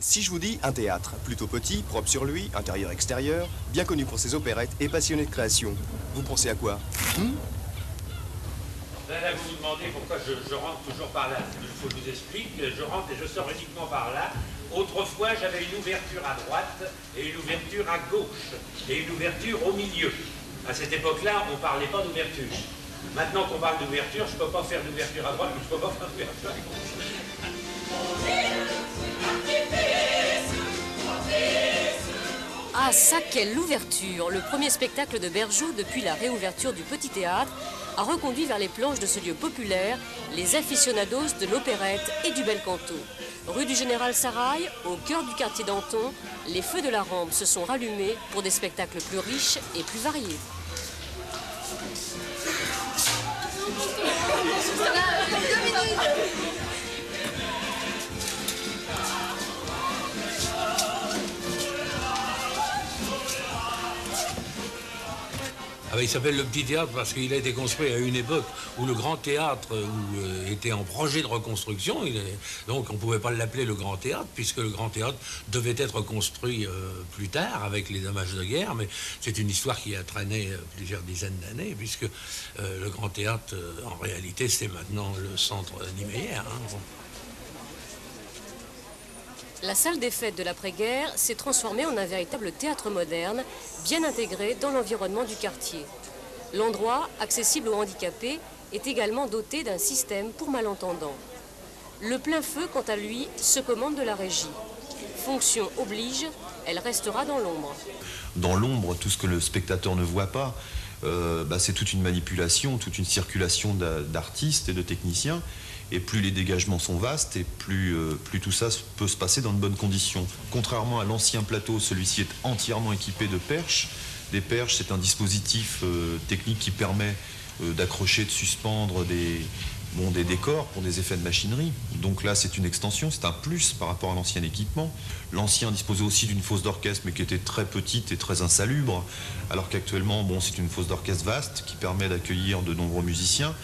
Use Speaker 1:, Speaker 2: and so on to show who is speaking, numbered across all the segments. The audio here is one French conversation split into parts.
Speaker 1: Si je vous dis un théâtre, plutôt petit, propre sur lui, intérieur-extérieur, bien connu pour ses opérettes et passionné de création, vous pensez à quoi?
Speaker 2: Là, vous vous demandez pourquoi je rentre toujours par là. Il faut que je vous explique, je rentre et je sors uniquement par là. Autrefois, j'avais une ouverture à droite et une ouverture à gauche et une ouverture au milieu. À cette époque-là, on ne parlait pas d'ouverture. Maintenant qu'on parle d'ouverture, je ne peux pas faire d'ouverture à droite, mais je ne peux pas faire d'ouverture à gauche.
Speaker 3: Ah ça, quelle ouverture! Le premier spectacle de Berjou depuis la réouverture du Petit Théâtre a reconduit vers les planches de ce lieu populaire les aficionados de l'opérette et du bel canto. Rue du Général Sarail, au cœur du quartier d'Anton, les feux de la rampe se sont rallumés pour des spectacles plus riches et plus variés.
Speaker 4: Ah ben, il s'appelle le Petit Théâtre parce qu'il a été construit à une époque où le Grand Théâtre était en projet de reconstruction. Donc on ne pouvait pas l'appeler le Grand Théâtre puisque le Grand Théâtre devait être construit plus tard avec les dommages de guerre. Mais c'est une histoire qui a traîné plusieurs dizaines d'années puisque le Grand Théâtre, en réalité, c'est maintenant le centre Niemeyer. Hein.
Speaker 3: La salle des fêtes de l'après-guerre s'est transformée en un véritable théâtre moderne, bien intégré dans l'environnement du quartier. L'endroit, accessible aux handicapés, est également doté d'un système pour malentendants. Le plein feu, quant à lui, se commande de la régie. Fonction oblige, elle restera dans l'ombre.
Speaker 5: Dans l'ombre, tout ce que le spectateur ne voit pas, c'est toute une manipulation, toute une circulation d'artistes et de techniciens. Et plus les dégagements sont vastes, et plus tout ça peut se passer dans de bonnes conditions. Contrairement à l'ancien plateau, celui-ci est entièrement équipé de perches. Des perches, c'est un dispositif technique qui permet d'accrocher, de suspendre des décors pour des effets de machinerie. Donc là, c'est une extension, c'est un plus par rapport à l'ancien équipement. L'ancien disposait aussi d'une fosse d'orchestre, mais qui était très petite et très insalubre, alors qu'actuellement, c'est une fosse d'orchestre vaste qui permet d'accueillir de nombreux musiciens.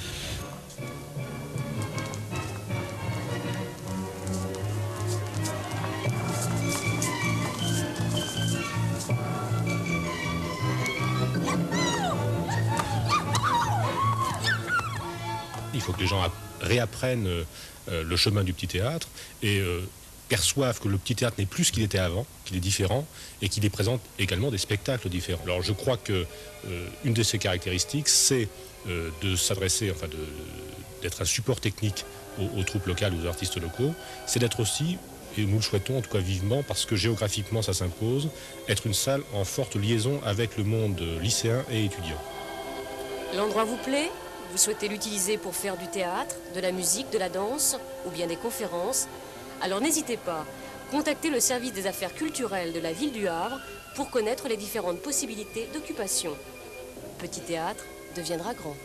Speaker 6: Il faut que les gens réapprennent le chemin du petit théâtre et perçoivent que le petit théâtre n'est plus ce qu'il était avant, qu'il est différent et qu'il présente également des spectacles différents. Alors je crois que une de ses caractéristiques, c'est de s'adresser, d'être un support technique aux troupes locales, aux artistes locaux. C'est d'être aussi, et nous le souhaitons en tout cas vivement, parce que géographiquement ça s'impose, être une salle en forte liaison avec le monde lycéen et étudiant.
Speaker 3: L'endroit vous plaît ? Vous souhaitez l'utiliser pour faire du théâtre, de la musique, de la danse ou bien des conférences? Alors n'hésitez pas, contactez le service des affaires culturelles de la ville du Havre pour connaître les différentes possibilités d'occupation. Petit théâtre deviendra grand.